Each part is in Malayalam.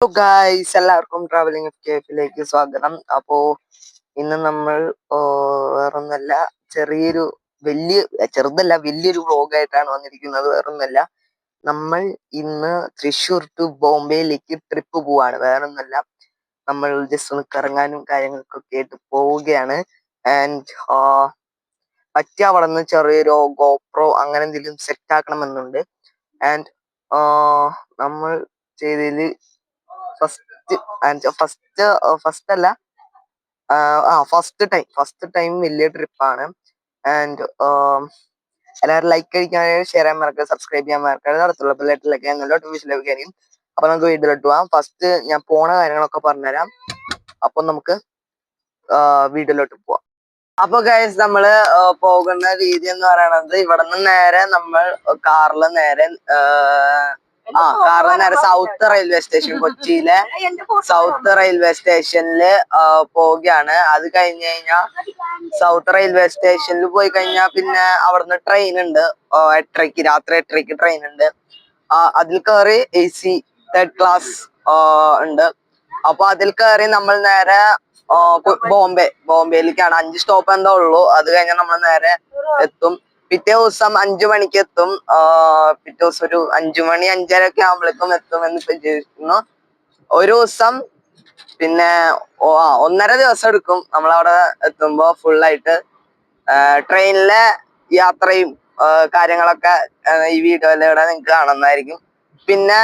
ഹലോ ഗായ്സ്, എല്ലാവർക്കും ട്രാവലിംഗ് കേഫിലേക്ക് സ്വാഗതം. അപ്പോ ഇന്ന് നമ്മൾ വേറൊന്നല്ല, വലിയൊരു വ്ളോഗായിട്ടാണ് വന്നിരിക്കുന്നത്. വേറൊന്നല്ല, നമ്മൾ ഇന്ന് തൃശ്ശൂർ ടു ബോംബെയിലേക്ക് ട്രിപ്പ് പോവാണ്. വേറൊന്നല്ല, നമ്മൾ ജസ്റ്റ് ഒന്ന് കറങ്ങാനും കാര്യങ്ങൾക്കൊക്കെ ആയിട്ട് പോവുകയാണ്. ആൻഡ് പറ്റിയ അവിടെ നിന്ന് ചെറിയൊരു ഗോപ്രോ അങ്ങനെ എന്തെങ്കിലും സെറ്റ് ആക്കണമെന്നുണ്ട്. ആൻഡ് നമ്മൾ ചെയ്തതിൽ ഫസ്റ്റ് ടൈം വലിയ ട്രിപ്പാണ്. ആൻഡ് എല്ലാവരും ലൈക്ക് അടിക്കാനും ഷെയർ ചെയ്യാൻ മറക്കരുത്, സബ്സ്ക്രൈബ് ചെയ്യാൻ മറക്കരുത്, അടുത്തുള്ള ബെല്ലൈക്കനിലേക്ക് നോട്ടിഫിക്കേഷൻ ലഭിക്കാനും. അപ്പൊ നമുക്ക് വീഡിയോയിലോട്ട് പോവാം. ഫസ്റ്റ് ഞാൻ പോണ കാര്യങ്ങളൊക്കെ പറഞ്ഞുതരാം. അപ്പൊ നമുക്ക് വീഡിയോയിലോട്ട് പോവാം. അപ്പൊ ഗൈസ്, നമ്മള് പോകുന്ന രീതി എന്ന് പറയുന്നത്, ഇവിടെ നിന്ന് നേരെ നമ്മൾ കാറില് നേരെ സൗത്ത് റെയിൽവേ സ്റ്റേഷൻ, കൊച്ചിയിലെ സൗത്ത് റെയിൽവേ സ്റ്റേഷനില് പോവുകയാണ്. അത് കഴിഞ്ഞ് കഴിഞ്ഞാൽ സൗത്ത് റെയിൽവേ സ്റ്റേഷനിൽ പോയി കഴിഞ്ഞാൽ പിന്നെ അവിടുന്ന് ട്രെയിൻ ഉണ്ട്. രാത്രി 8:30 ട്രെയിൻ ഉണ്ട്. അതിൽ കയറി AC തേർഡ് ക്ലാസ് ഉണ്ട്. അപ്പൊ അതിൽ കയറി നമ്മൾ നേരെ ബോംബെയിലേക്കാണ്. 5 സ്റ്റോപ്പ് എന്താ ഉള്ളൂ. അത് കഴിഞ്ഞാൽ നമ്മൾ നേരെ എത്തും. പിറ്റേ ദിവസം 5 മണിക്ക് എത്തും. പിറ്റേ ദിവസം ഒരു 5 മണി 5:30 ഒക്കെ ആകുമ്പോഴേക്കും എത്തും എന്ന് പ്രതീക്ഷിക്കുന്നു. ഒരു ദിവസം പിന്നെ 1.5 ദിവസം എടുക്കും നമ്മളവിടെ എത്തുമ്പോ ഫുള്ളായിട്ട്. ട്രെയിനിലെ യാത്രയും കാര്യങ്ങളൊക്കെ ഈ വീഡിയോയിലൂടെ നിങ്ങൾക്ക് കാണുന്നതായിരിക്കും. പിന്നെ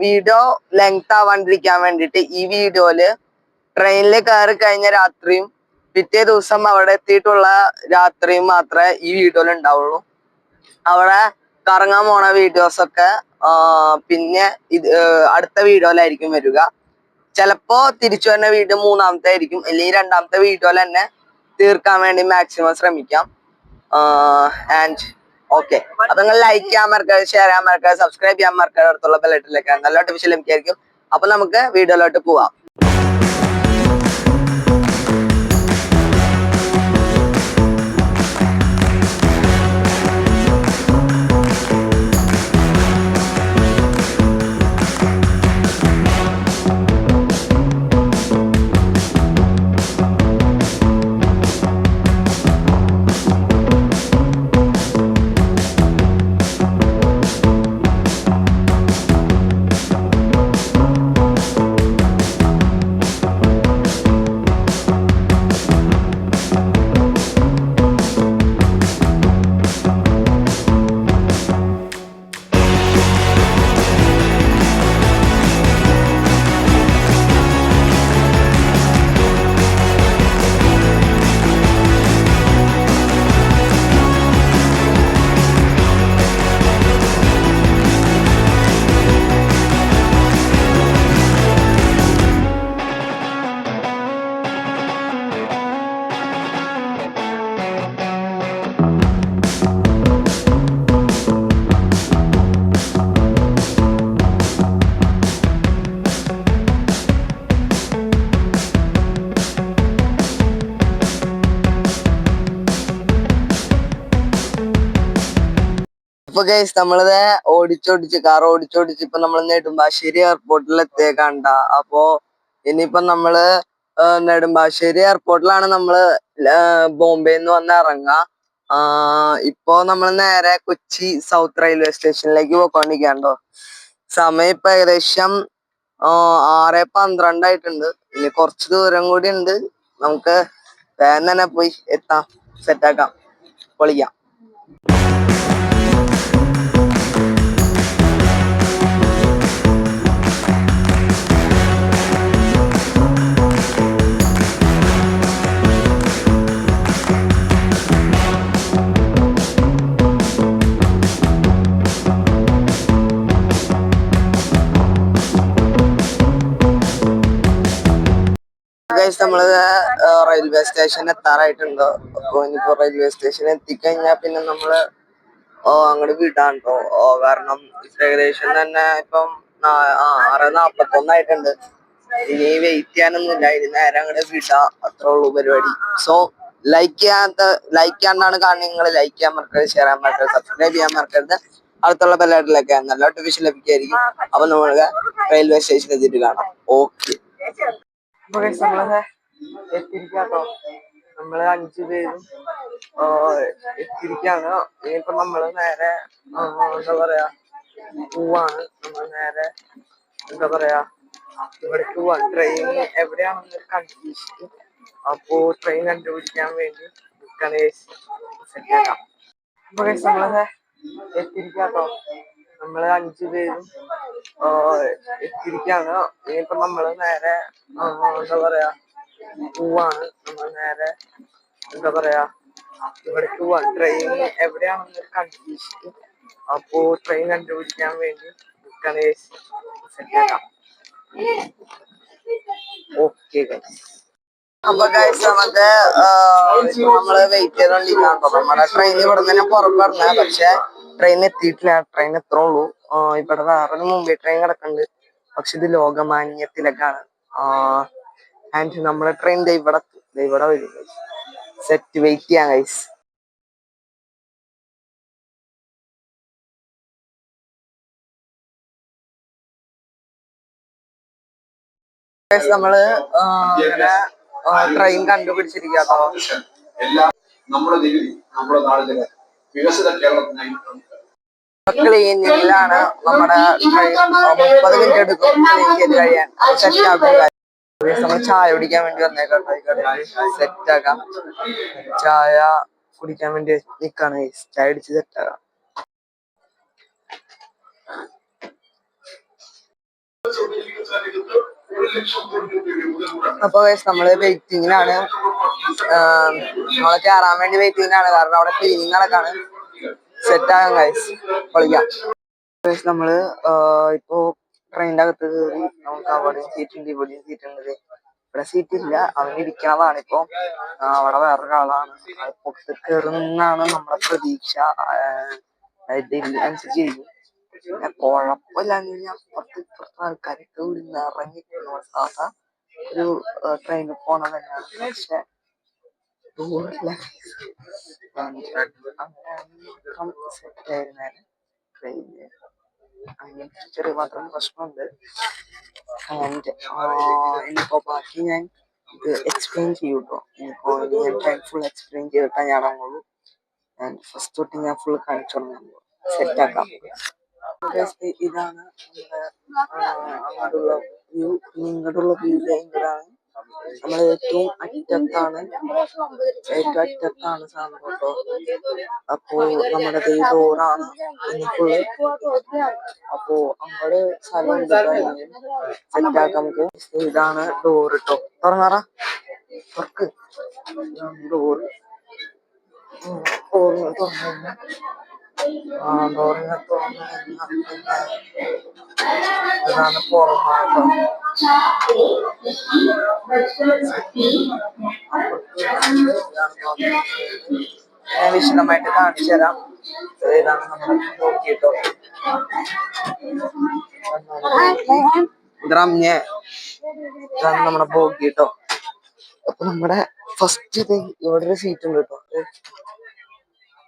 വീഡിയോ ലെങ്ത് ആവാണ്ടിരിക്കാൻ വേണ്ടിയിട്ട് ഈ വീഡിയോയില് ട്രെയിനിൽ കയറി കഴിഞ്ഞ രാത്രിയും പിറ്റേ ദിവസം അവിടെ എത്തിയിട്ടുള്ള രാത്രിയും മാത്രമേ ഈ വീഡിയോയിൽ ഉണ്ടാവുള്ളൂ. അവിടെ കറങ്ങാൻ പോണ വീഡിയോസ് ഒക്കെ പിന്നെ അടുത്ത വീഡിയോയിലായിരിക്കും വരിക. ചിലപ്പോ തിരിച്ചു വരുന്ന വീഡിയോ 3-ാമത്തെ ആയിരിക്കും, അല്ലെങ്കിൽ 2-ാമത്തെ വീഡിയോയിൽ തന്നെ തീർക്കാൻ വേണ്ടി മാക്സിമം ശ്രമിക്കാം. ആൻഡ് ഓക്കെ, അപ്പൊ നിങ്ങൾ ലൈക്ക് ചെയ്യാൻ മറക്കരുത്, ഷെയർ ചെയ്യാൻ മറക്കരുത്, സബ്സ്ക്രൈബ് ചെയ്യാൻ മറക്കരുത്, അടുത്തുള്ള ബെല്ലൈക്കനിലേക്ക് നല്ല നോട്ടിഫിക്കേഷൻ ലഭിക്കായിരിക്കും. അപ്പൊ നമുക്ക് വീഡിയോയിലോട്ട് പോവാം. അപ്പൊ ഗൈസ്, നമ്മളിത് കാർ ഓടിച്ചോടിച്ച് ഇപ്പൊ നമ്മൾ നെടുമ്പാശ്ശേരി എയർപോർട്ടിൽ എത്തിയേക്കണ്ട. അപ്പോ ഇനിയിപ്പൊ നമ്മള് നെടുമ്പാശ്ശേരി എയർപോർട്ടിലാണ് നമ്മള് ബോംബെന്ന് വന്ന് ഇറങ്ങുക. ഇപ്പൊ നമ്മൾ നേരെ കൊച്ചി സൗത്ത് റെയിൽവേ സ്റ്റേഷനിലേക്ക് പോയിക്കൊണ്ടിരിക്കാണ്ടോ. സമയം ഇപ്പൊ ഏകദേശം 6:12 ആയിട്ടുണ്ട്. ഇനി കുറച്ച് ദൂരം കൂടി ഉണ്ട്. നമുക്ക് വേഗം തന്നെ പോയി എത്താം, സെറ്റാക്കാം, പൊളിക്കാം. നമ്മള് റെയിൽവേ സ്റ്റേഷൻ എത്താറായിട്ടുണ്ടോ. അപ്പൊ ഇനിയിപ്പോ റെയിൽവേ സ്റ്റേഷൻ എത്തിക്കഴിഞ്ഞാ പിന്നെ നമ്മള് അങ്ങോട്ട് വിടാണ്ടോ. കാരണം ഏകദേശം തന്നെ ഇപ്പം 6:41 ആയിട്ടുണ്ട്. ഇനി വെയിറ്റ് ചെയ്യാനൊന്നുമില്ല, ഇനി നേരെ അങ്ങോട്ട് വിടാ, അത്രേ ഉള്ളൂ പരിപാടി. സോ ലൈക്ക് ചെയ്യാണ്ടാണ് കാണുന്നത്. നിങ്ങൾ ലൈക്ക് ചെയ്യാൻ മറക്കരുത്, ഷെയർ ചെയ്യാൻ മറക്കരുത്, സബ്സ്ക്രൈബ് ചെയ്യാൻ മറക്കരുത്, അടുത്തുള്ള ബെല്ലാട്ടിലൊക്കെ നല്ല നോട്ടിഫിക്കേഷൻ ലഭിക്കുകയായിരിക്കും. അപ്പൊ നമ്മള് റെയിൽവേ സ്റ്റേഷനിൽ എത്തിയിട്ട് കാണാം. ഓക്കെ, നമ്മളെ എത്തിയിരിക്കാട്ടോ. നമ്മള് 5 പേരും എത്തിയിരിക്കാണ്. ഇനിയിപ്പോ നമ്മള് നേരെ എന്താ പറയാ പോവാണ്. നമ്മൾ നേരെ എന്താ പറയാ ഇവിടേക്ക് പോവാൻ. ട്രെയിൻ എവിടെയാണെന്നൊരു കൺഫ്യൂഷൻ. അപ്പോ ട്രെയിൻ കണ്ടുപിടിക്കാൻ വേണ്ടി സെറ്റാക്കാം. അപ്പൊ നമ്മളെ എത്തിയിരിക്കാട്ടോ. നമ്മള് 5 പേരും എത്തിയിരിക്കാണ്. ഇനിയിപ്പോ നമ്മള് നേരെ എന്താ പറയാ പോവാണ്. നമ്മൾ നേരെ എന്താ പറയാ ഇവിടേക്ക് പോവാൻ. ട്രെയിൻ എവിടെയാണെന്നൊരു കൺഫ്യൂഷൻ. അപ്പോ ട്രെയിൻ കണ്ടുപിടിക്കാൻ വേണ്ടി സെറ്റാക്കാം. Okay guys. അപ്പൊ ഗൈസ് നമുക്ക് നമ്മള് വെയിറ്റ് ചെയ്തോണ്ടിരിക്കാട്ടോ. നമ്മുടെ ട്രെയിൻ ഇവിടെ തന്നെ പുറപ്പെടുന്ന, പക്ഷെ ട്രെയിൻ എത്തിയിട്ടില്ല. ട്രെയിൻ എത്തുള്ളൂ. ഇവിടെ വേറൊരു മുംബൈ ട്രെയിൻ കിടക്കുന്നുണ്ട്, പക്ഷെ ഇത് ലോകമാന്യത്തിലേക്കാണ്. ആൻഡ് നമ്മുടെ ട്രെയിൻ ഇവിടെ വരും. സെറ്റ് വെയിറ്റ് ചെയ്യാം ഗൈസ്. നമ്മള് ഇങ്ങനെ ട്രെയിൻ കണ്ടുപിടിച്ചിരിക്കാട്ടോ. ക്ലീനിങ്ങിലാണ് നമ്മുടെ ട്രെയിൻ. 30 മിനിറ്റ് എടുക്കും ക്ലീൻ ചെയ്ത് കഴിയാൻ. സെറ്റ് ആക്കും. നമ്മൾ ചായ കുടിക്കാൻ വേണ്ടി വന്നേക്കാം. സെറ്റ് ആക്കാം. ചായ കുടിക്കാൻ വേണ്ടി നിക്കാണ്. ചായ അടിച്ച് സെറ്റ് ആക്കാം. അപ്പൊ നമ്മള് വെയിറ്റിങ്ങിനാണ്. നമ്മളെ കയറാൻ വേണ്ടി വെയിറ്റിങ്ങിനാണ്, കാരണം അവിടെ ക്ലീനിങ് നടക്കാണ്. സെറ്റ് ആകാം ഗൈസ്, പൊളിക്കാം. നമ്മള് ഇപ്പോ ട്രെയിനിന്റെ അകത്ത് കയറി. നമുക്ക് അവിടെയും സീറ്റ് ഉണ്ട്, ഇവിടെയും സീറ്റ് ഉണ്ട്. ഇവിടെ സീറ്റ് ഇല്ല, അവന് ഇരിക്കണതാണ് ഇപ്പൊ. അവിടെ വേറൊരാളാണ് പുറത്ത് കയറുന്നാണ് നമ്മുടെ പ്രതീക്ഷ. അനുസരിച്ച് ചെയ്യും. കുഴപ്പമില്ലാന്ന് കഴിഞ്ഞാൽ ഇപ്പുറത്തെ ആൾക്കാരൊക്കെ ഇവിടുന്ന് ഇറങ്ങിയിട്ടുള്ള സാധാ ഒരു ട്രെയിനിൽ പോണ തന്നെയാണ്. പക്ഷെ ദൂരല്ല, അങ്ങനെ സെറ്റ് ആയിരുന്നേനെ ട്രെയിനില്. അങ്ങനെ ചെറിയ മാത്രം പ്രശ്നമുണ്ട്. ആൻഡ് ഇനിയിപ്പോ ബാക്കി ഞാൻ ഇത് എക്സ്പ്ലെയിൻ ചെയ്യൂട്ടോ. ഇനിയിപ്പോ ഞാൻ ട്രെയിൻ ഫുൾ എക്സ്പ്ലെയിൻ ചെയ്തിട്ടാ ഞാൻ ഇറങ്ങുള്ളൂ. ആൻഡ് ഫസ്റ്റ് തൊട്ട് ഞാൻ ഫുൾ കാണിച്ചു തുടങ്ങുള്ളൂ. സെറ്റ് ആക്കാം. ഇതാണ് അങ്ങോട്ടുള്ള വ്യൂ. ഇങ്ങോട്ടുള്ള വ്യൂ ഇങ്ങോട്ടാണ്. നമ്മൾ ഏറ്റവും അറ്റത്താണ് സാധനം കേട്ടോ. അപ്പോ നമ്മുടെ ഡോറാണ് ഫുള്ള്. അപ്പോ അങ്ങോട്ട് സ്ഥലം സെറ്റാക്കാം നമുക്ക്. ഇതാണ് ഡോർ കേട്ടോ. തുറന്നാറ തുറക്ക്. ഡോറ് തുറന്നു. ഡോറിനെ തുറന്നു. ഇതാണ് പുറമാകം. ഞാൻ വിശദമായിട്ട് കാണിച്ചു തരാം. ഇതാണ് നമ്മൾ നോക്കിട്ടോ. ഇതാണ് നമ്മുടെ ബോഗിട്ടോ. അപ്പൊ നമ്മുടെ ഫസ്റ്റ് ഇത് ഇവിടെ ഒരു സീറ്റ് ഉണ്ട് കേട്ടോ.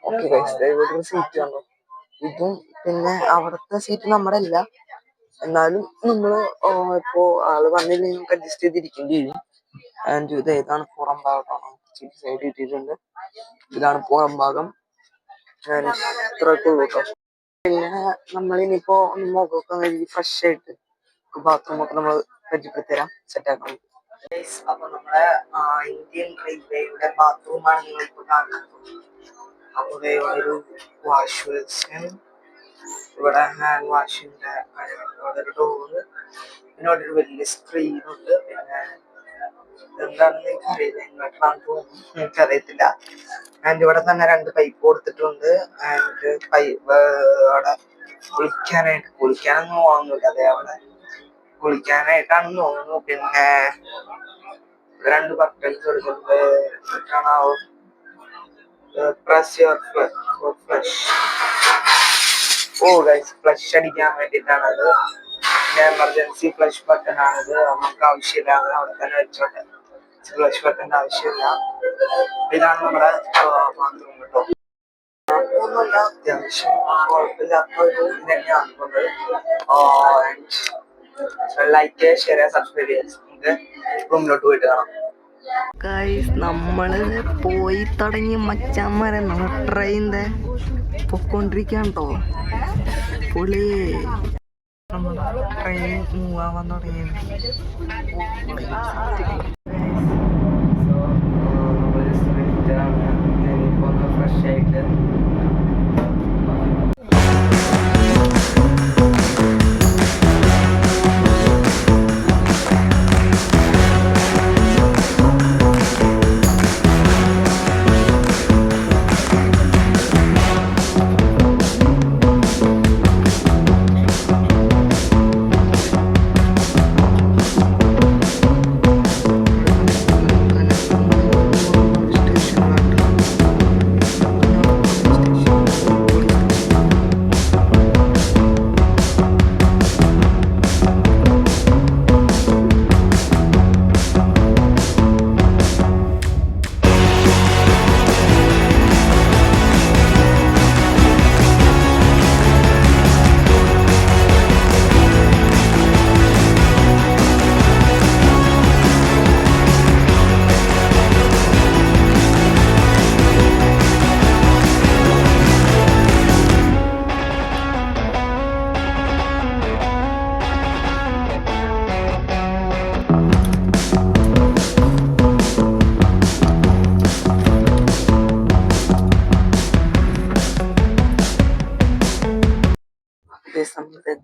ഓക്കെ ഗൈസ്, ഇവിടെ ഒരു സീറ്റ് കണ്ടോ. ഇതും പിന്നെ അവിടുത്തെ സീറ്റ് നമ്മുടെ അല്ല, എന്നാലും നമ്മള് ഇപ്പോ ആള് വന്നില്ലെങ്കിൽ നമുക്ക് അഡ്ജസ്റ്റ് ചെയ്തിരിക്കേണ്ടി വരും. ആൻഡ് ഇത് ഏതാണ് പുറം ഭാഗം സൈഡ് കിട്ടിയിട്ടുണ്ട്. ഇതാണ് പുറം ഭാഗം. ഇത്രയൊക്കെ ഉള്ളൂ കേട്ടോ. പിന്നെ നമ്മളിനിപ്പോ മുഖമൊക്കെ കഴുകി ഫ്രഷ് ആയിട്ട് ബാത്റൂം ഒക്കെ നമ്മൾ പരിചയപ്പെടുത്തരാം. സെറ്റാക്കാം. അപ്പൊ നമ്മുടെ ഇന്ത്യൻ റെയിൽവേയുടെ ബാത്റൂമാണ് നിങ്ങളിപ്പോ കാണുന്നത്. അപ്പൊ ഒരു വാഷ് ബേസിൻ, ഇവിടെ ഹാൻഡ് വാഷിന്റെ ഇവിടെ ഒരു ഡോറ്, പിന്നെ ഇവിടെ ഒരു വലിയ സ്ക്രീൻ ഉണ്ട്. പിന്നെ എന്താണെന്ന് എനിക്കറിയില്ല, ഇൻവെർട്ടറാണെന്ന് തോന്നുന്നു, എനിക്കറിയത്തില്ല. ആൻഡ് ഇവിടെ തന്നെ 2 പൈപ്പ് കൊടുത്തിട്ടുണ്ട്. ആൻഡ് അവിടെ കുളിക്കാനൊന്നും പോകുന്നില്ല, അതെ അവിടെ കുളിക്കാനായിട്ടാണെന്ന് തോന്നുന്നു. പിന്നെ 2 ബക്കറ്റ്സ് എടുത്തിട്ട് കാണാവും. ഫ്ലഷ് അടിക്കാൻ വേണ്ടിയിട്ടാണ് അത്. എമർജൻസി ഫ്ലഷ് ബട്ടൺ ആണിത്. നമുക്ക് ആവശ്യമില്ല, അവിടെ തന്നെ വെച്ചോട്ടെ. ഫ്ലഷ് ബട്ടന്റെ ആവശ്യമില്ല. ഇതാണ് നമ്മുടെ ബാത്റൂം കേട്ടോ. ഒന്നുമില്ല, അത്യാവശ്യം കുഴപ്പമില്ലാത്ത ഒരു ഇത് തന്നെയാണ് ഉള്ളത്. ലൈക്ക്, ഷെയർ, സബ്സ്ക്രൈബ് ചെയ്യാം. നമുക്ക് റൂമിലോട്ട് പോയിട്ട് കാണാം. ഗൈസ്, നമ്മള് പോയി തുടങ്ങി മച്ചാന്മാരെ. നമ്മൾ ട്രെയിനിന്റെ പൊക്കോണ്ടിരിക്കാണ്ടോ പുളി. ട്രെയിൻ മൂവ് ആവാൻ തുടങ്ങിയത്. ഞാനിപ്പോ ഒന്ന് ഫ്രഷ് ആയിട്ട്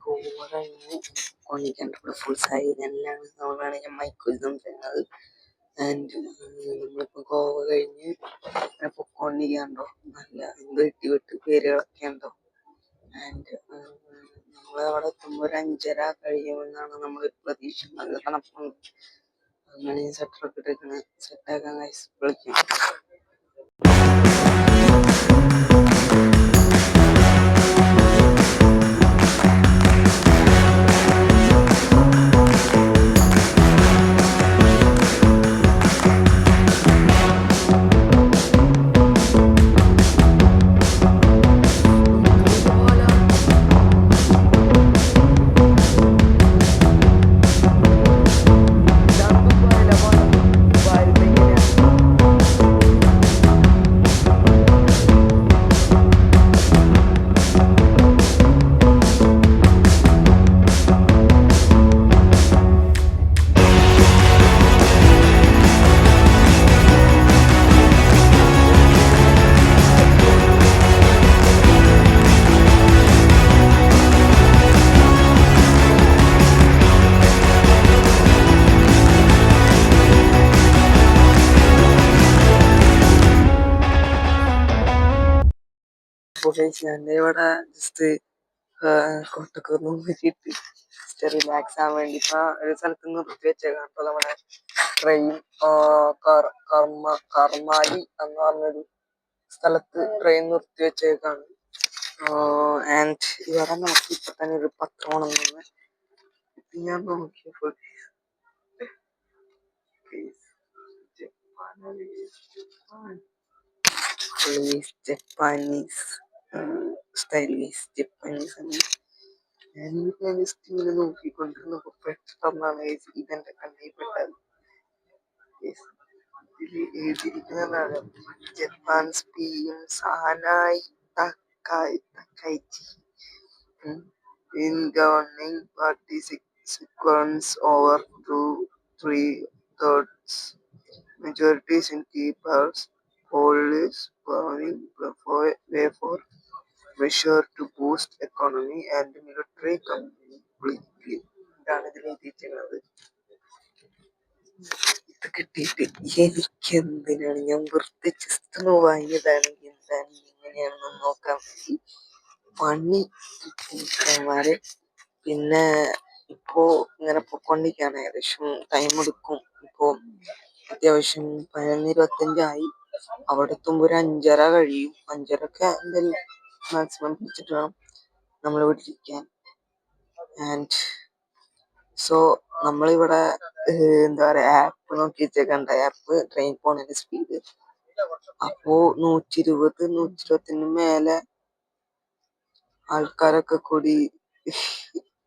ഗോവ കഴിഞ്ഞ് കൊണ്ടിരിക്കേണ്ട ഫുൾ സൈലന്റിലാണ്. അതുകൊണ്ടാണ് ഞാൻ മൈക്കിൽ സംസാരിക്കുന്നത്. ആൻഡ് നമ്മളിപ്പോ ഗോവ കഴിഞ്ഞ് പൊക്കോണ്ടിരിക്കാണ്ടോ, നല്ല എന്തോ ഇട്ടിവിട്ട് പേരുകളൊക്കെ ഉണ്ടോ. ആൻഡ് നമ്മളവിടെ എത്തുമ്പോൾ ഒരു 5:30 കഴിയുമെന്നാണ് നമ്മൾ പ്രതീക്ഷ. നല്ല തണുപ്പുണ്ട്. അങ്ങനെ ഞാൻ സെറ്ററൊക്കെ ഇട്ടേക്കണ്. സെറ്റാക്കാൻ വിളിക്കാം. ഞാൻ ഇവിടെ ജസ്റ്റ് കൊട്ടൊക്കെ നോക്കിയിട്ട് ജസ്റ്റ് റിലാക്സ് ആവാൻ വേണ്ടി ഇപ്പൊ ഒരു സ്ഥലത്ത് നിർത്തി വെച്ചേക്കാം. അപ്പൊ നമ്മുടെ ട്രെയിൻ കർമാലി എന്ന് പറഞ്ഞൊരു സ്ഥലത്ത് ട്രെയിൻ നിർത്തി വെച്ചേക്കാണ്. ആൻഡ് ഇവിടെ നമുക്ക് ഇപ്പൊ തന്നെ ഒരു പത്രം നിന്ന് ഞാൻ നോക്കിയപ്പോൾ ജപ്പാനീസ് സ്റ്റൈലീസ് ജപ്പാനീസ് ആണ്. ഞാൻ ജസ്റ്റ് ഇങ്ങനെ നോക്കിക്കൊണ്ടിരുന്നപ്പോ പെട്ടെന്നാണ് ഇതെന്റെ കണ്ണിൽ പെട്ടത്. ഇതില് എഴുതിയിരിക്കുന്നതാണ് ജപ്പാൻസ് PM സാനായി തക്കൈച്ചി in governing party sequence over 2/3 majorities in key powers. Police paving way for measure to boost economy and military completely. ഇതാണ് ഇതിൽ എഴുതിയിരിക്കുന്നത്. ഇത് കിട്ടിയിട്ട് എനിക്ക് എന്തിനാണ്, ഞാൻ വെറുതെ ജസ്റ്റ് വാങ്ങിയതാണെങ്കിൽ എന്താണ് ഇങ്ങനെയാണെന്ന് നോക്കാൻ വേണ്ടി പണി കിട്ടിമാര്. പിന്നെ ഇപ്പോ ഇങ്ങനെ പൊക്കൊണ്ടിരിക്കാണ്. ഏകദേശം ടൈം എടുക്കും. ഇപ്പോ അത്യാവശ്യം 11:25 അവിടെ എത്തുമ്പോ ഒരു 5:30 കഴിയും. 5:30 എന്തായാലും മാക്സിമം പിടിച്ചിട്ട് വേണം നമ്മൾ വീട്ടിലിരിക്കാൻ. ആൻഡ് സോ നമ്മളിവിടെ എന്താ പറയാ ആപ്പ് നോക്കി വെച്ചേക്കണ്ട. ആപ്പ് ട്രെയിൻ പോണതിന്റെ സ്പീഡ് അപ്പോ 120 120 മേലെ ആൾക്കാരൊക്കെ കൂടി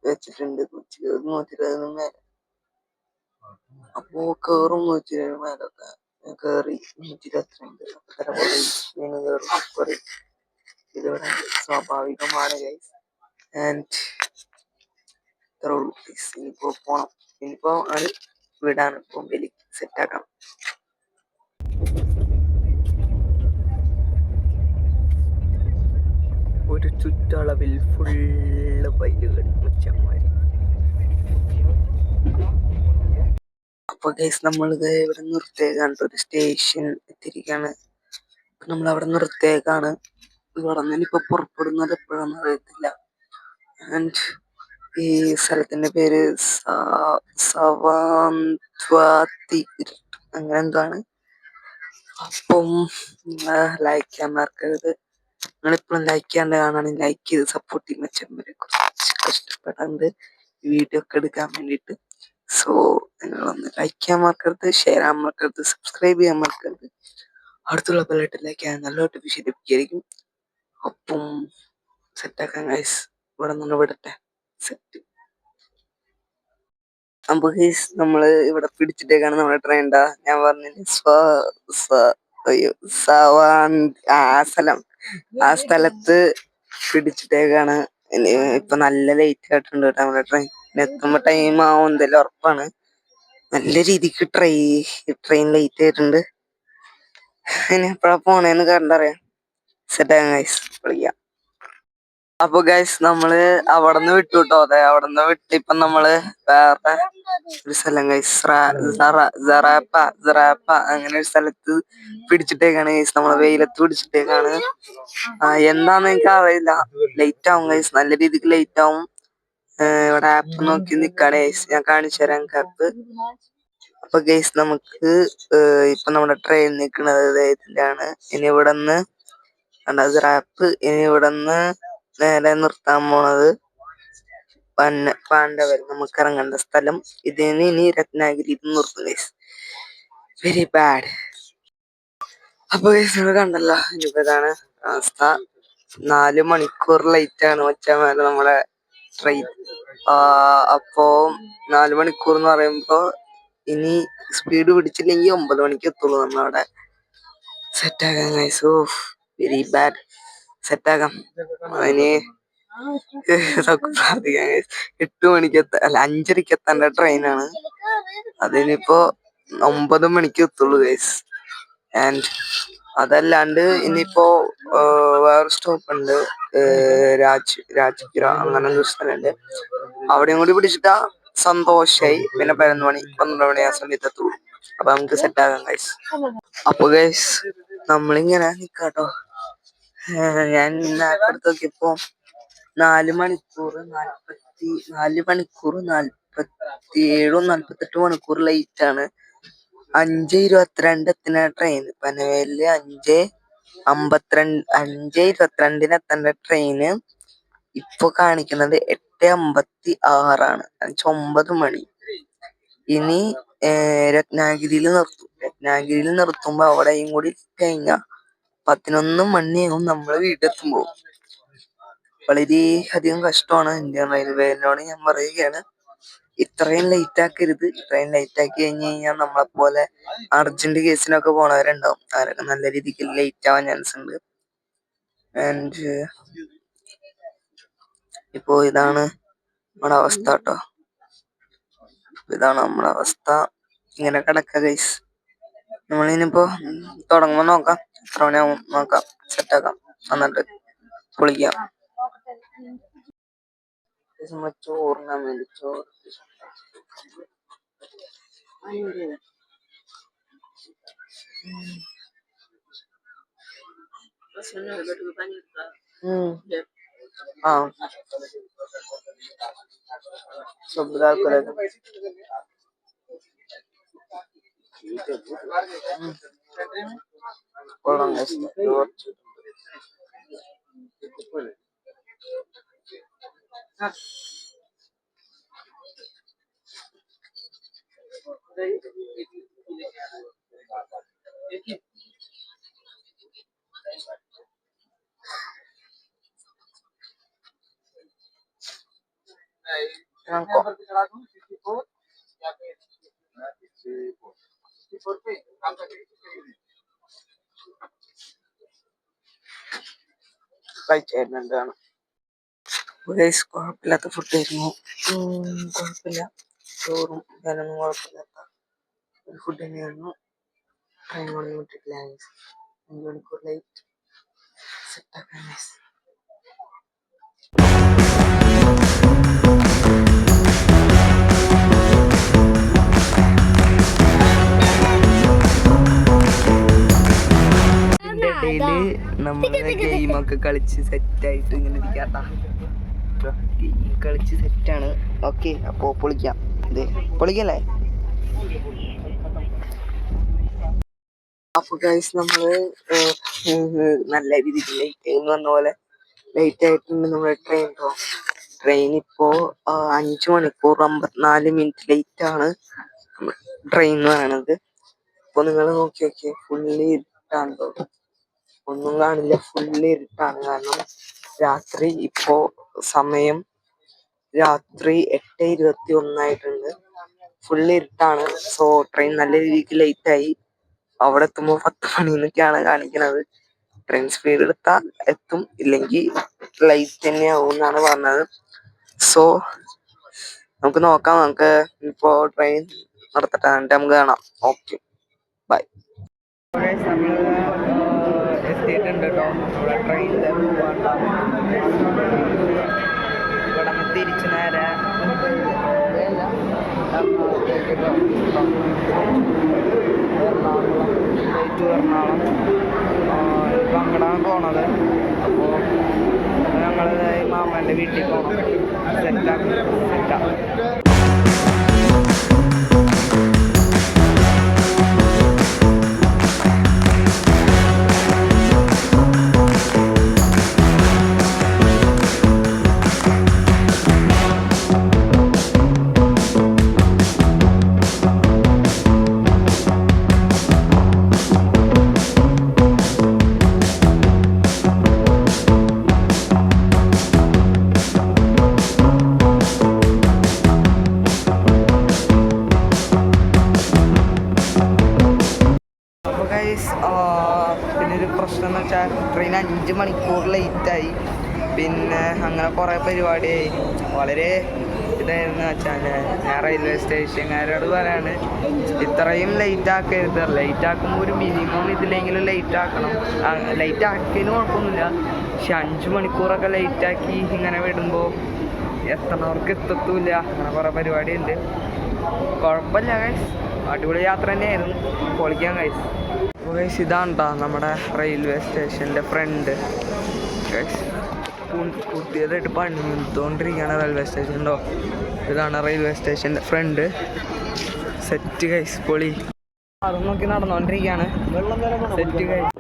വെച്ചിട്ടുണ്ട്. 120 മേലെ. അപ്പോ കേറും 120 മേലൊക്കെ കേറി 122 ഇതിവിടെ സ്വാഭാവികമാണ് ഗൈസ്. ആൻഡ് ഇത്രേ ഉള്ളൂ ഗൈസ്. ഇനിയിപ്പോ പോണം. ഇനിയിപ്പോ അത് വിടാണ്. മുമ്പിൽ സെറ്റാക്കാം. ഒരു ചുറ്റളവിൽ ഫുള്ള് പൈലുകൾ മുച്ചന്മാര്. അപ്പൊ ഗൈസ് നമ്മളിത് ഇവിടെ നിർത്തിയേക്കാണ്. ഒരു സ്റ്റേഷൻ എത്തിയിരിക്കാണ്. നമ്മൾ അവിടെ നിർത്തിയേക്കാണ്. ഇവിടെ നിന്ന് ഇനിയിപ്പോ പുറപ്പെടുന്നത് എപ്പോഴാന്ന് അറിയത്തില്ല. ആൻഡ് ഈ സ്ഥലത്തിന്റെ പേര് സവാന്ത്വാതി അങ്ങനെ എന്താണ്. അപ്പം ലൈക്ക് ചെയ്യാൻ മറക്കരുത്. നിങ്ങളിപ്പോഴും ലൈക്ക് ചെയ്യാണ്ട് കാണാണെങ്കിൽ ലൈക്ക് ചെയ്ത് സപ്പോർട്ട് ചെയ്യുന്ന ചെമ്മരെ കുറച്ച് കഷ്ടപ്പെടാണ്ട് വീഡിയോ ഒക്കെ എടുക്കാൻ വേണ്ടിയിട്ട്. സോ നിങ്ങളൊന്ന് ലൈക്ക് ചെയ്യാൻ മറക്കരുത്, ഷെയർ ചെയ്യാൻ മറക്കരുത്, സബ്സ്ക്രൈബ് ചെയ്യാൻ മറക്കരുത്. അടുത്തുള്ള ബെല്ലൈക്കനിലേക്ക് നല്ല നോട്ടിഫിക്കേഷൻ ലഭിക്കുകയായിരിക്കും. അപ്പം സെറ്റാക്കാൻ ഗൈസ്. ഇവിടെ നിന്ന് വിടട്ടെ. സെറ്റ്. അപ്പൊ ഗൈസ് നമ്മള് ഇവിടെ പിടിച്ചിട്ടേക്കാണ് നമ്മുടെ ട്രെയിൻ. ഞാൻ പറഞ്ഞില്ലേ അയ്യോ ആ സ്ഥലത്ത് പിടിച്ചിട്ടേക്കാണ്. ഇപ്പൊ നല്ല ലേറ്റ് ആയിട്ടുണ്ട് കേട്ടോ. നമ്മുടെ ട്രെയിൻ എത്തുമ്പോ ടൈം ആവും എന്തായാലും ഉറപ്പാണ്. നല്ല രീതിക്ക് ട്രെയിൻ ലേറ്റ് ആയിട്ടുണ്ട്. ഇനി എപ്പോഴാ പോണേന്ന് കണ്ടറിയാം. സെറ്റാക്കാം ഗൈസ്. വിളിക്കാം. അപ്പൊ ഗൈസ് നമ്മള് അവിടുന്ന് വിട്ടു കേട്ടോ. അതെ അവിടുന്ന് വിട്ടിപ്പൊ നമ്മള് വേറെ ഒരു സ്ഥലം ഗൈസ് സറാപ്പ അങ്ങനെ ഒരു സ്ഥലത്ത് പിടിച്ചിട്ടേക്കാണ് ഗൈസ്. നമ്മള് വെയിലത്ത് പിടിച്ചിട്ടേക്കാണ്. എന്താന്ന് എനിക്ക് അറിയില്ല. ലേറ്റ് ആവും ഗൈസ്. നല്ല രീതിക്ക് ലേറ്റ് ആവും. ഇവിടെ ആപ്പ് നോക്കി നിക്കാണ് ഗൈസ്. ഞാൻ കാണിച്ചു തരാം ആപ്പ്. അപ്പൊ ഗൈസ് നമുക്ക് ഇപ്പൊ നമ്മുടെ ട്രെയിൻ നിൽക്കുന്നത് ഇതിലാണ്. ഇനി ഇവിടുന്ന് റാപ്പ്. ഇനി ഇവിടുന്ന് നേരെ നിർത്താൻ പോണത് പാണ്ഡവർ. നമുക്ക് ഇറങ്ങേണ്ട സ്ഥലം ഇതിന്. ഇനി രത്നാഗിരി നിർത്തും ഗൈസ്. Very bad. അപ്പൊ ഗൈസ് നിങ്ങൾ കണ്ടല്ലോ. ഇനിയിപ്പോ ഇതാണ് അവസ്ഥ. 4 മണിക്കൂർ ലേറ്റ് ആണ് മച്ചാമാര് നമ്മളെ ട്രെയിൻ. അപ്പോ 4 മണിക്കൂർ എന്ന് പറയുമ്പോ ഇനി സ്പീഡ് പിടിച്ചില്ലെങ്കിൽ 9 മണിക്ക് എത്തുള്ളൂ നമ്മളവിടെ. സെറ്റാക്കാം ഗൈസ്. Of very bad. സെറ്റാക്കാം. അതിന് പ്രാർത്ഥിക്കാം ഗൈസ്. 8 മണിക്ക് അല്ല 5:30 എത്തേണ്ട ട്രെയിനാണ്. അതിനിപ്പോ 9 മണിക്ക് എത്തുള്ളൂ ഗൈസ്. ആൻഡ് അതല്ലാണ്ട് ഇനിയിപ്പോ വേറെ സ്റ്റോപ്പ് ഉണ്ട്. രാജ്ഗിര അങ്ങനെ ഒരു സ്ഥലമുണ്ട്. അവിടെയും കൂടി പിടിച്ചിട്ടാ സന്തോഷായി. പിന്നെ 11 മണി ആ സമയത്ത് എത്തുള്ളൂ. അപ്പൊ നമുക്ക് സെറ്റാക്കാം ഗൈസ്. അപ്പൊ ഗൈസ് നമ്മളിങ്ങനെ നിക്കാട്ടോ. ഞാൻ എടുത്ത് നോക്കിയപ്പോ 4 മണിക്കൂർ 47 മണിക്കൂർ ലേറ്റ് ആണ്. 5:22 എത്തുന്ന ട്രെയിൻ. പനവേലില് 5:22 എത്തേണ്ട ട്രെയിന് ഇപ്പൊ കാണിക്കുന്നത് 8:56 9 മണി. ഇനി രത്നാഗിരിയിൽ നിർത്തും. രത്നാഗിരിയിൽ നിർത്തുമ്പോ അവിടെയും കൂടി കഴിഞ്ഞ 11 മണിയാവും നമ്മള് വീട്ടിലെത്തുമ്പോ. വളരെ അധികം കഷ്ടമാണ്. ഇന്ത്യൻ റെയിൽവേനോട് ഞാൻ പറയുകയാണ്, ഇത്രയും ലേറ്റ് ആക്കരുത്. ഇത്രയും ലേറ്റ് ആക്കി കഴിഞ്ഞാൽ നമ്മളെ പോലെ അർജന്റ് കേസിനൊക്കെ പോണവരുണ്ടാവും. അവരൊക്കെ നല്ല രീതിക്ക് ലേറ്റ് ആവാൻ ചാൻസ് ഉണ്ട്. ആൻഡ് ഇപ്പോ ഇതാണ് നമ്മുടെ അവസ്ഥ കേട്ടോ. ഇതാണ് നമ്മുടെ അവസ്ഥ. ഇങ്ങനെ കിടക്ക ഗൈസ്. നമ്മളിനിപ്പോ തുടങ്ങുമ്പോ നോക്കാം. എത്ര മണിയാവും നോക്കാം. സെറ്റാക്കാം. എന്നിട്ട് കുളിക്കാം. ചോറിനാൻ വേണ്ടി ചോറ് हाँ सब डाल करेगा കഴിച്ചായിരുന്നു. കുഴപ്പമില്ലാത്ത ഫുഡായിരുന്നു. കുഴപ്പമില്ല, ചോറും ഞാനൊന്നും കുഴപ്പമില്ലാത്ത ഒരു ഫുഡ് തന്നെയായിരുന്നു. ട്രെയിൻ ഒന്നും വിട്ടിട്ടില്ല, 5 മണിക്കൂർ ലൈറ്റ് സെറ്റാക്കാൻ. ഇടയില് നമ്മള് ഗെയിമൊക്കെ കളിച്ച് സെറ്റായിട്ട് ഇങ്ങനെ ഇരിക്കാട്ടാ. ഗെയിം കളിച്ച് സെറ്റാണ്. ഓക്കെ, അപ്പോ പൊളിക്കാം. പൊളിക്കല്ലേ? അപ്പൊ ഗൈസ്, നമ്മള് നല്ല രീതിക്ക് ലേറ്റ് ആയി വന്ന പോലെ ലേറ്റ് ആയിട്ടുണ്ട് നമ്മുടെ ട്രെയിൻ ഇപ്പോ 5 മണിക്കൂർ 54 ലേറ്റ് ആണ് ട്രെയിൻ എന്ന് പറയണത്. അപ്പൊ നിങ്ങൾ നോക്കി നോക്കിയേ, ഫുള്ളി ഇരുട്ടാണല്ലോ, ഒന്നും കാണില്ല, ഫുള്ളി ഇരുട്ടാണ്. കാരണം രാത്രി ഇപ്പോ സമയം രാത്രി 8:21 ആയിട്ടുണ്ട്. ഫുള്ളി ഇരുട്ടാണ്. സോ ട്രെയിൻ നല്ല രീതിക്ക് ലേറ്റ് ആയി. അവിടെ എത്തുമ്പോ 10 മണി എന്നൊക്കെയാണ് കാണിക്കുന്നത്. ട്രെയിൻ സ്പീഡ് എടുത്താൽ എത്തും, ഇല്ലെങ്കിൽ ലൈറ്റ് തന്നെയാവും എന്നാണ് പറഞ്ഞത്. സോ നമുക്ക് നോക്കാം. നമുക്ക് ഇപ്പോ ട്രെയിൻ നടത്തട്ടെ, എന്നിട്ട് നമുക്ക് കാണാം. Okay, bye. എത്തിയിട്ടുണ്ട് കേട്ടോ നമ്മുടെ ട്രെയിനിൽ. ഇവിടെ നിന്ന് തിരിച്ചു നേരെ എറണാകുളം ഇപ്പം അങ്ങോട്ടാണ് പോണത്. അപ്പോൾ ഞങ്ങൾ മാമൻ്റെ വീട്ടിൽ പോകണം. സെറ്റാ. പിന്നെ ഒരു പ്രശ്നം എന്ന് വെച്ചാൽ ട്രെയിൻ 5 മണിക്കൂർ ലേറ്റായി. പിന്നെ അങ്ങനെ കുറേ പരിപാടിയായി. വളരെ ഇതായിരുന്നു വെച്ചാൽ ഞാൻ റെയിൽവേ സ്റ്റേഷൻകാരോട് പറയാണ്, ഇത്രയും ലേറ്റ് ആക്കരുത്. ലേറ്റ് ആക്കുമ്പോൾ ഒരു മിനിമം ഇതിലെങ്കിലും ലേറ്റ് ആക്കണം. ലേറ്റ് ആക്കിയതിന് കുഴപ്പമൊന്നുമില്ല, പക്ഷെ 5 മണിക്കൂറൊക്കെ ലേറ്റാക്കി ഇങ്ങനെ വിടുമ്പോൾ എത്തണവർക്ക് എത്തത്തുമില്ല. അങ്ങനെ കുറേ പരിപാടിയുണ്ട്. കുഴപ്പമില്ല ഗൈസ്, അടിപൊളി യാത്ര തന്നെയായിരുന്നു. പൊളിക്കാൻ ഗൈസ്. അപ്പോൾ ഗൈസ്, ഇതാണ് കേട്ടോ നമ്മുടെ റെയിൽവേ സ്റ്റേഷൻ്റെ ഫ്രണ്ട്. ഗൈസ്, പുതിയതായിട്ട് പണിതുകൊണ്ടിരിക്കുകയാണ് റെയിൽവേ സ്റ്റേഷൻ ഉണ്ടോ. ഇതാണ് റെയിൽവേ സ്റ്റേഷൻ്റെ ഫ്രണ്ട്. സെറ്റ് ഗൈസ്, പൊളി. അതും നോക്കി നടന്നുകൊണ്ടിരിക്കുകയാണ്. Set guys.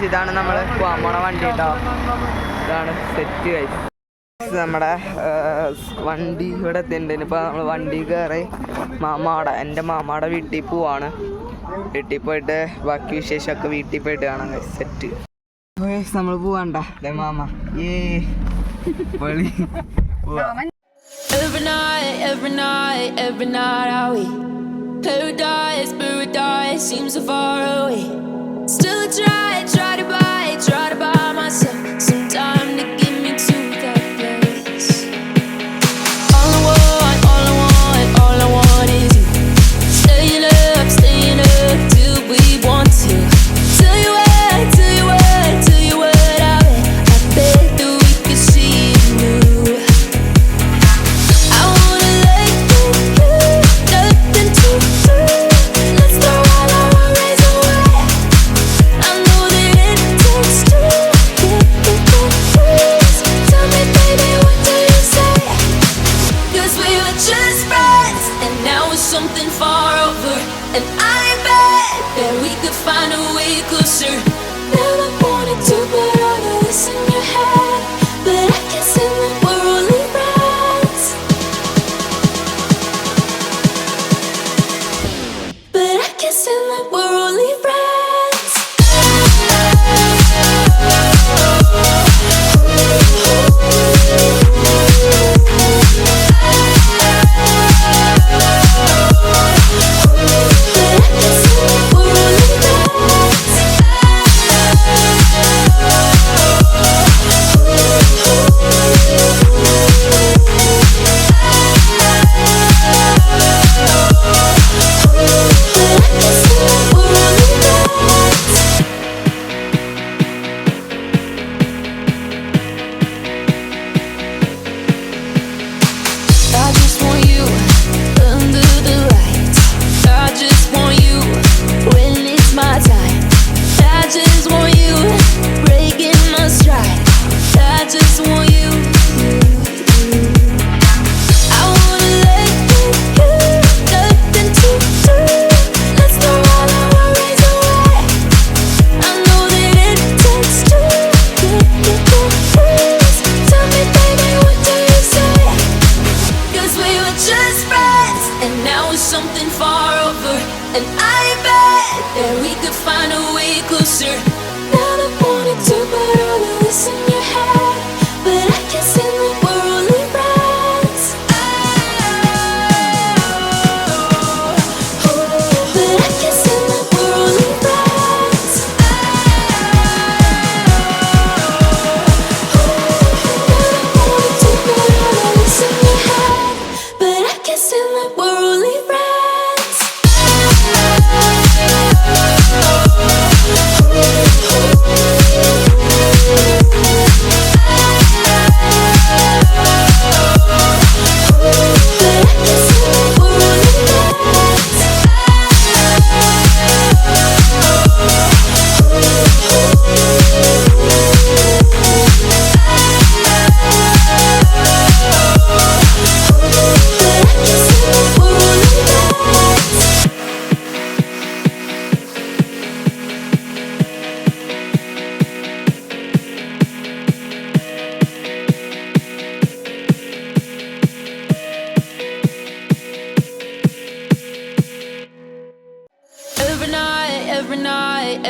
ഇതാണ് നമ്മൾ പോകാൻ പോണ വണ്ടി കേട്ടോ. ഇതാണ് സെറ്റ് ഗൈസ്. നമ്മുടെ വണ്ടി ഇവിടെ എത്തിയിട്ടുണ്ട്. ഇപ്പോൾ നമ്മൾ വണ്ടി കയറി എൻ്റെ മാമാടെ വീട്ടിൽ പോവാണ്. വീട്ടിൽ പോയിട്ട് ബാക്കി വിശേഷമൊക്കെ വീട്ടിൽ പോയിട്ട് കാണാം ഗൈസ്. സെറ്റ് ഗൈസ്, നമ്മൾ പോവാണ്ട മാമ. പൊളി. Every night are we paradise seems so far away. Still I try to buy myself some time to get me to that place. All I want is you. Staying up till we want to. Tell you what, I bet that we could see it new. I wanna let you, nothing to lose. Let's throw all our worries away. closer. Never wanted to put all of this in your head, but I guess in that we're only friends. But I guess in that we're only friends. Something far over, and I bet that we could find a way closer. Never wanted to put all of this in your head, but I guess in that we're only friends. But I guess in that we're only friends. Never wanted to put all of this in your head, but I guess in that we're only friends.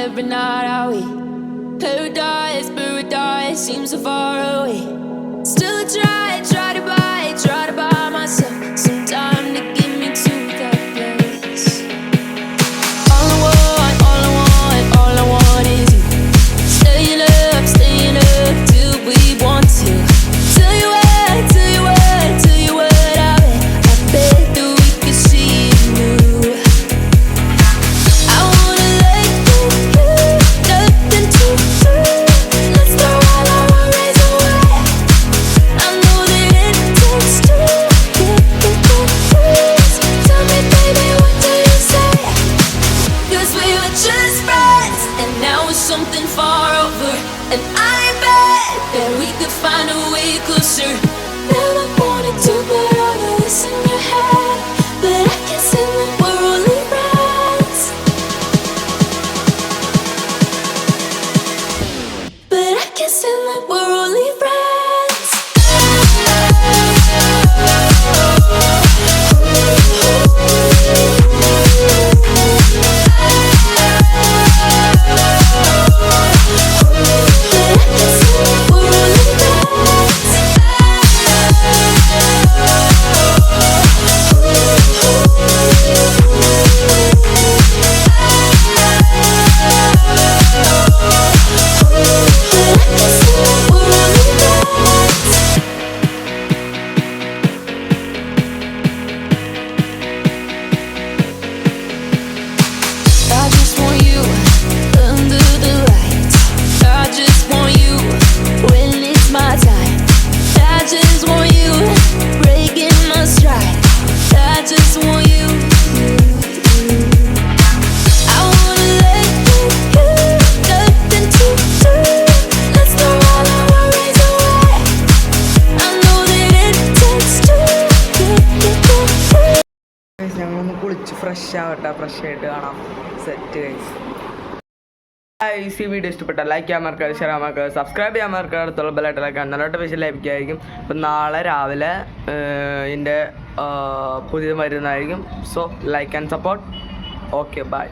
Every night are we paradise seems so far away. Still I try to buy myself some time to get me to that place. All I want is you. Staying up till we want to. Tell you what, I bet that we could see it new. I wanna let you, nothing to do. Let's throw all our worries away. I know that it takes two. Please tell me, baby, what do you say? 'Cause we were just friends, and now it's something far over, and I bet that we could find a way closer. Never wanted to put all of this in your head, but I guess in that we're only friends. But I guess in that we're only friends. ഞങ്ങളൊന്ന് കുളിച്ച് ഫ്രഷ് ആവട്ടെ, ഫ്രഷ് ആയിട്ട് കാണാം. Set guys. ഈ വീഡിയോ ഇഷ്ടപ്പെട്ടാൽ ലൈക്ക് ചെയ്യാൻ മറക്കാതെ, ഷെയർ ചെയ്യാൻ മറക്കാതെ, സബ്സ്ക്രൈബ് ചെയ്യാൻ മറക്കാതെ, അടുത്തുള്ള ബെല്ലൈക്കൺ നോട്ടിഫിക്കേഷൻ ലഭിക്കുകയായിരിക്കും. അപ്പം നാളെ രാവിലെ ഇതിൻ്റെ പുതിയത് വരുന്നതായിരിക്കും. So like and support. Okay bye.